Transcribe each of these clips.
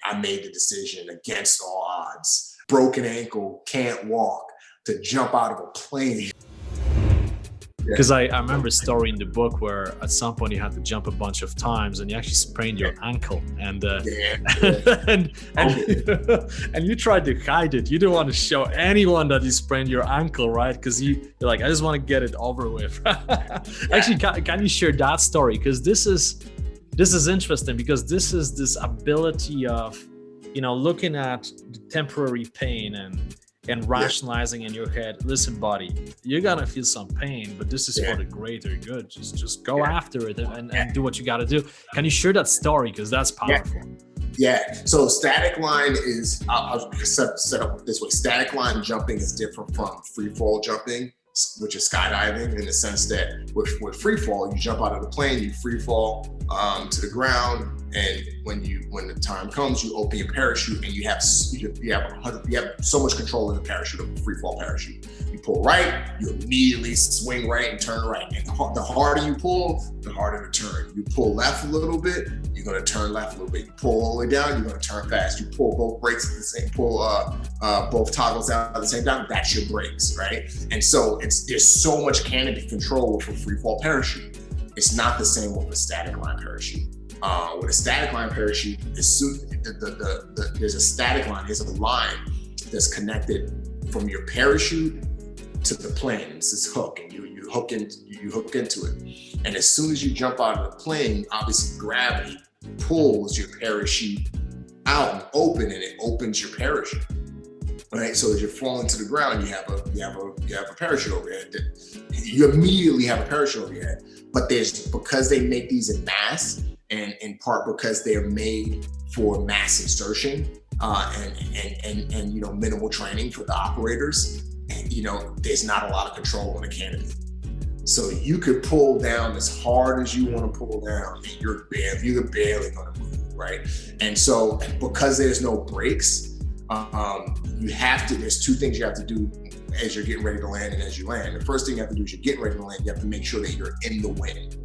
I made the decision against all odds, broken ankle, can't walk, to jump out of a plane. Because I remember a story in the book where at some point you had to jump a bunch of times and you actually sprained your ankle, and and you tried to hide it. You didn't want to show anyone that you sprained your ankle, right? Because you're like, I just want to get it over with. Actually, can you share that story? Because this is interesting, because this is this ability of, looking at the temporary pain and rationalizing in your head, listen, buddy, you're gonna feel some pain, but this is for the greater good. Just go after it and do what you gotta do. Can you share that story? Because that's powerful. So static line is, I'll set up this way. Static line jumping is different from free fall jumping, which is skydiving, in the sense that with free fall, you jump out of the plane, you free fall to the ground, and when the time comes, you open your parachute, and you have so much control in the parachute, of a free fall parachute. You pull right, you immediately swing right and turn right, and the harder you pull, the harder to turn. You pull left a little bit, you're gonna turn left a little bit. You pull all the way down, you're gonna turn fast. You pull both brakes at the same, both toggles out at the same time. That's your brakes, right? And so there's so much canopy control with a free fall parachute. It's not the same with a static line parachute. With a static line parachute, there's a static line. There's a line that's connected from your parachute to the plane. It's this hook, and you hook into it. And as soon as you jump out of the plane, obviously gravity pulls your parachute out and open, and it opens your parachute. Right, so as you're falling to the ground, you have a parachute over your head. You immediately have a parachute over your head. But because they make these in mass, and in part because they're made for mass insertion and minimal training for the operators, there's not a lot of control on the canopy. So you could pull down as hard as you want to pull down, and you're barely going to move, right? And so because there's no brakes, there's two things you have to do as you're getting ready to land and as you land. The first thing you have to do is you're getting ready to land, you have to make sure that you're in the wind.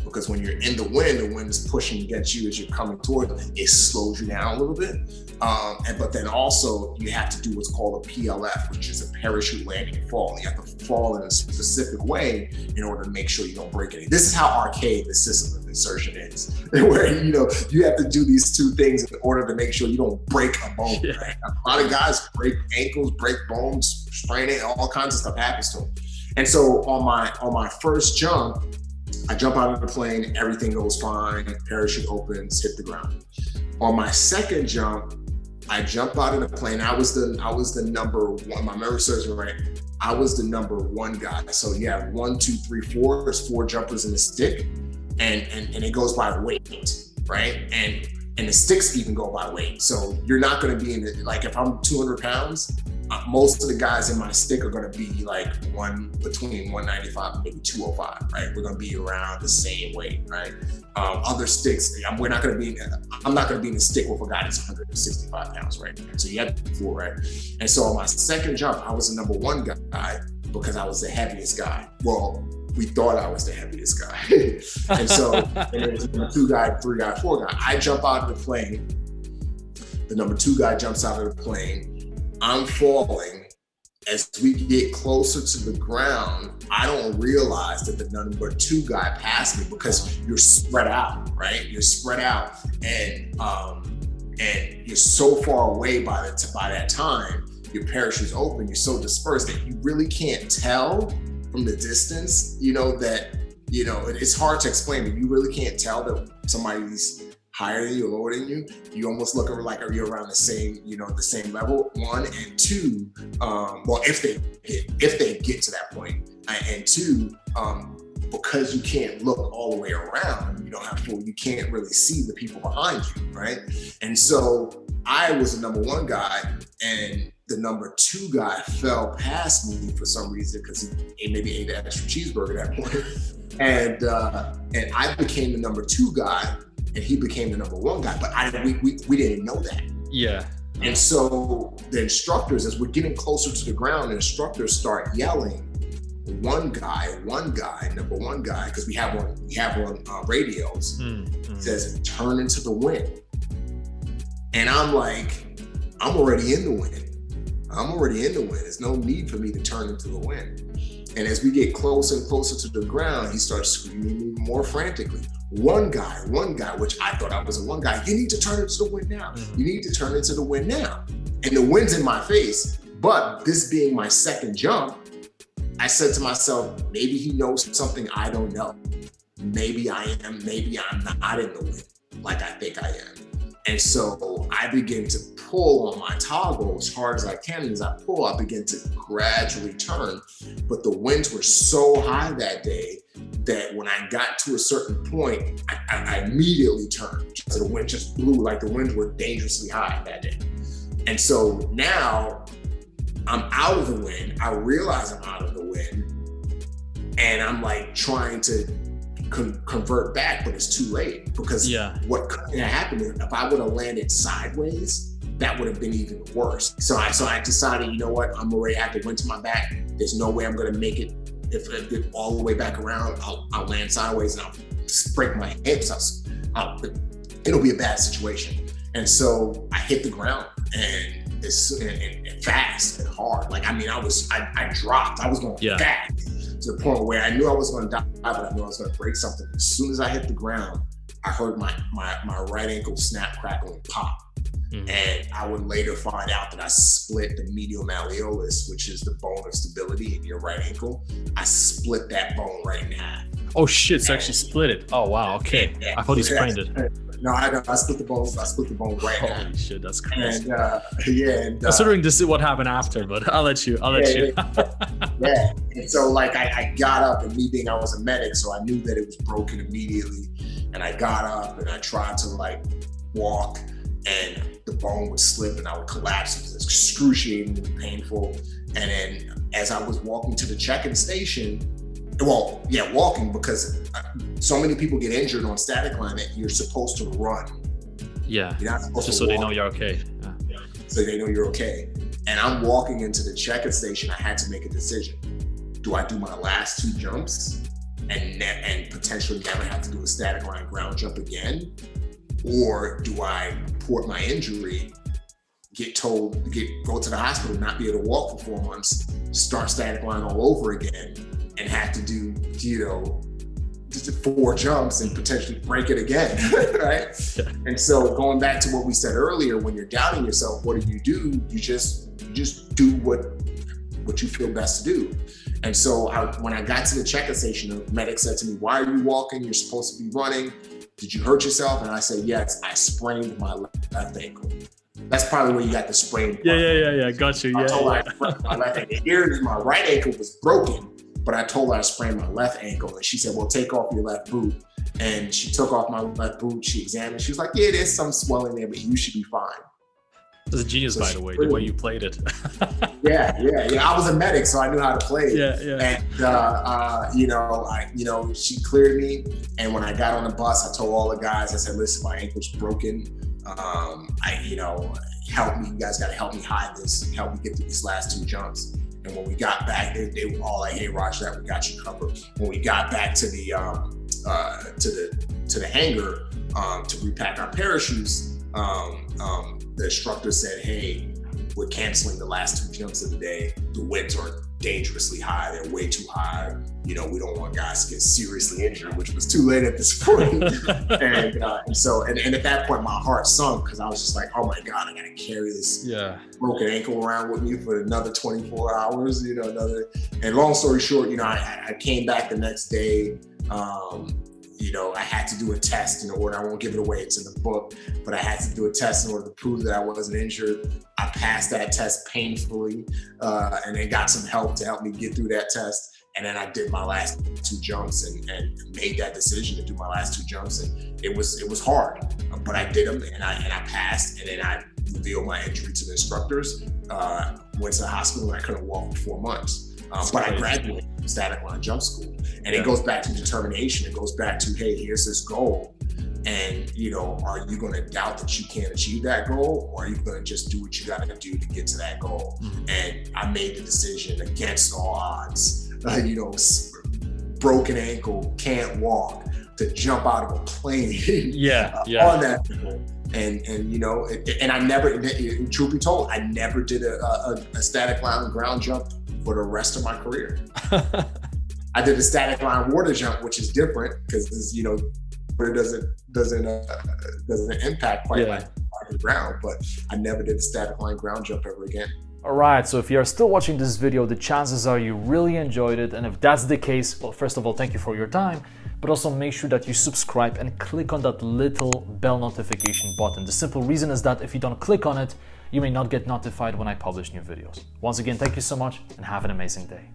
Because when you're in the wind is pushing against you as you're coming toward it. It slows you down a little bit. But then also you have to do what's called a PLF, which is a parachute landing and fall. You have to fall in a specific way in order to make sure you don't break anything. This is how archaic the system of insertion is, where you have to do these two things in order to make sure you don't break a bone. Yeah. Right? A lot of guys break ankles, break bones, sprain it, all kinds of stuff happens to them. And so on my first jump, I jump out of the plane, everything goes fine, parachute opens, hit the ground. On my second jump, I jump out of the plane. I was the number one. My memory serves me right. I was the number one guy. So you have 1, 2, 3, 4. There's 4 jumpers in the stick, and it goes by weight, right? And the sticks even go by weight. So you're not going to be if I'm 200 pounds. Most of the guys in my stick are going to be between 195 and maybe 205, right? We're going to be around the same weight, right? Other sticks, I'm not going to be in a stick with a guy that's 165 pounds, right? So you have 4, right? And so on my second jump, I was the number one guy because I was the heaviest guy. Well, we thought I was the heaviest guy. And it was number 2 guy, 3 guy, 4 guy. I jump out of the plane. The number 2 guy jumps out of the plane. I'm falling. As we get closer to the ground, I don't realize that the number 2 guy passed me because you're spread out, right? You're spread out, and you're so far away by that time. Your parachute's open. You're so dispersed that you really can't tell from the distance. It's hard to explain, but you really can't tell that somebody's higher than you, lower than you. You almost look like you're around the same level. 1 and 2. If they get to that point, and 2, because you can't look all the way around, you can't really see the people behind you, right? And so I was the number 1 guy, and the number 2 guy fell past me for some reason because he maybe ate an extra cheeseburger at that point, and I became the number 2 guy. And he became the number 1 guy, but we didn't know that. Yeah. And so the instructors, as we're getting closer to the ground, the instructors start yelling, one guy, number 1 guy, because we have on radios, says, turn into the wind. And I'm like, I'm already in the wind. There's no need for me to turn into the wind. And as we get closer and closer to the ground, he starts screaming even more frantically. One guy, which I thought I was a one guy, you need to turn into the wind now. You need to turn into the wind now. And the wind's in my face. But this being my second jump, I said to myself, maybe he knows something I don't know. Maybe I am, maybe I'm not in the wind like I think I am. And so I begin to pull on my toggle as hard as I can. And as I pull, I begin to gradually turn. But the winds were so high that day that when I got to a certain point, I immediately turned. So the wind just blew, like the winds were dangerously high that day. And so now I'm out of the wind. I realize I'm out of the wind. And I'm like trying to convert back, but it's too late because what could have happened if I would have landed sideways, that would have been even worse. So I decided, you know what, I'm already at the wind to my back. There's no way I'm going to make it if all the way back around. I'll land sideways and I'll break my hips. It'll be a bad situation. And so I hit the ground and fast and hard. Like, I mean, I dropped. I was going fast to the point where I knew I was going to die, but I knew I was going to break something. As soon as I hit the ground, I heard my right ankle snap, crackle, and pop. And I would later find out that I split the medial malleolus, which is the bone of stability in your right ankle. I split that bone right in half. Oh shit! So actually split it. Oh wow. Okay. I thought he sprained it. No, I split the bone. I split the bone right now. Holy shit, that's crazy. And considering this is what happened after, but I'll let you. Yeah. And so like I got up, and me being I was a medic, so I knew that it was broken immediately. And I got up and I tried to like walk, and the bone would slip and I would collapse. It was excruciatingly painful. And then as I was walking to the check-in station, walking, because so many people get injured on static line that you're supposed to run. Yeah, you're not supposed just to so walk. they know you're okay. Yeah. So they know you're okay. And I'm walking into the check-in station. I had to make a decision. Do I do my last two jumps and potentially never have to do a static line ground jump again? Or do I report my injury, go to the hospital, not be able to walk for 4 months, start static line all over again, and have to do, 4 jumps and potentially break it again, right? Yeah. And so going back to what we said earlier, when you're doubting yourself, what do? You just do what you feel best to do. And so when I got to the check-in station, the medic said to me, "Why are you walking? You're supposed to be running. Did you hurt yourself?" And I said, "Yes, I sprained my left ankle." That's probably where you got the sprain part. Yeah. Got you. I told her I sprained my left ankle. Here, my right ankle was broken, but I told her I sprained my left ankle. And she said, "Well, take off your left boot." And she took off my left boot. She examined. She was like, "Yeah, there's some swelling there, but you should be fine." It was a genius, by the way, the way you played it. Yeah. I was a medic, so I knew how to play it. Yeah. And she cleared me. And when I got on the bus, I told all the guys, I said, "Listen, my ankle's broken. Help me. You guys got to help me hide this. Help me get through these last 2 jumps." And when we got back, they were all like, "Hey, Roger, that we got you covered." When we got back to the hangar to repack our parachutes, the instructor said, "Hey, we're canceling the last 2 jumps of the day. The winds are dangerously high. They're way too high. We don't want guys to get seriously injured," which was too late at this point. and at that point, my heart sunk because I was just like, "Oh my God, I got to carry this broken ankle around with me for another 24 hours." And long story short, I came back the next day. I had to do a test in order. I won't give it away. It's in the book, but I had to do a test in order to prove that I wasn't injured. I passed that test painfully, and then got some help to help me get through that test. And then I did my last 2 jumps and made that decision to do my last 2 jumps. And it was hard, but I did them and I passed. And then I revealed my injury to the instructors, went to the hospital, and I couldn't walk for 4 months. But I graduated from static line jump school. And it goes back to determination. It goes back to, hey, here's this goal. And, are you going to doubt that you can't achieve that goal? Or are you going to just do what you got to do to get to that goal? Mm-hmm. And I made the decision against all odds, broken ankle, can't walk, to jump out of a plane on that And you know, and I never, truth be told, I never did a static line ground jump for the rest of my career. I did a static line water jump, which is different because, you know, it doesn't impact quite like the ground, but I never did a static line ground jump ever again. All right, so if you are still watching this video, the chances are you really enjoyed it. And if that's the case, well, first of all, thank you for your time, but also make sure that you subscribe and click on that little bell notification button. The simple reason is that if you don't click on it, you may not get notified when I publish new videos. Once again, thank you so much and have an amazing day.